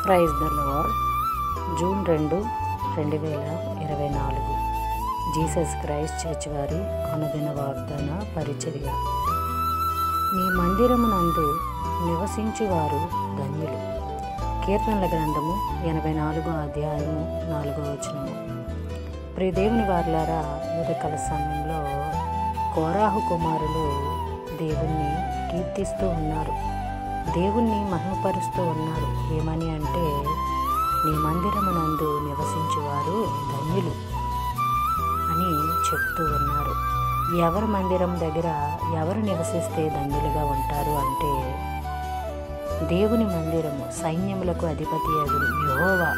Praise the lord. June 2, 2024 Jesus Christ church వారి అనుదిన వాగ్దాన పరిచర్య. నీ మందిరమునందు నివసించువారు ధన్యులు. కీర్తనల గ్రంథము 84 అధ్యాయము 4వ వచనము. ప్రియ దేవుని వారలారా, ఉదయకాల సమయంలో కోరాహు కుమారులు దేవుణ్ణి కీర్తిస్తూ ఉన్నారు, దేవుణ్ణి మహిమపరుస్తూ ఉన్నారు. ఏమని అంటే, నీ మందిరమునందు నివసించువారు ధన్యులు అని చెప్తూ ఉన్నారు. ఎవరి మందిరం దగ్గర ఎవరు నివసిస్తే ధన్యులుగా ఉంటారు అంటే, దేవుని మందిరము, సైన్యములకు అధిపతి అగుడు యెహోవా,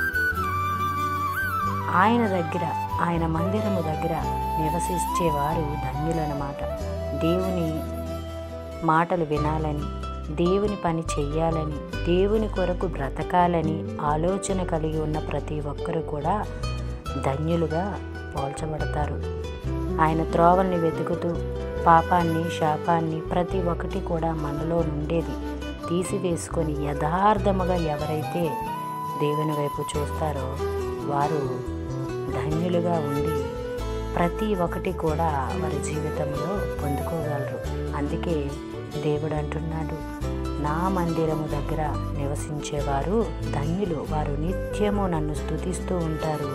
ఆయన దగ్గర, ఆయన మందిరము దగ్గర నివసించేవారు ధన్యులన్నమాట. దేవుని మాటలు వినాలని, దేవుని పని చెయ్యాలని, దేవుని కొరకు బ్రతకాలని ఆలోచన కలిగి ఉన్న ప్రతి ఒక్కరు కూడా ధన్యులుగా పోల్చబడతారు. ఆయన త్రోవల్ని వెతుకుతూ పాపాన్ని, శాపాన్ని ప్రతి ఒక్కటి కూడా మనలో నుండేది తీసివేసుకొని యథార్థముగా ఎవరైతే దేవుని వైపు చూస్తారో వారు ధన్యులుగా ఉండి ప్రతి ఒక్కటి కూడా వారి జీవితంలో పొందుకోగలరు. అందుకే దేవుడు అంటున్నాడు, నా మందిరము దగ్గర నివసించేవారు ధన్యులు, వారు నిత్యము నన్ను స్తుతిస్తూ ఉంటారు,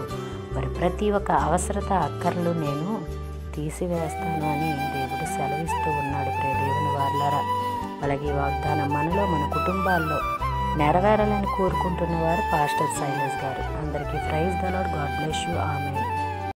వారి ప్రతి ఒక్క అవసరత అక్కర్లు నేను తీసివేస్తాను అని దేవుడు సెలవిస్తూ ఉన్నాడు. ప్రియ దేవుని వారలారా, అలాగే వాగ్దానం మనలో, మన కుటుంబాల్లో నెరవేరాలని కోరుకుంటున్న వారు పాస్టర్ సైలస్ గారు. అందరికీ praise the lord. God bless you. Amen.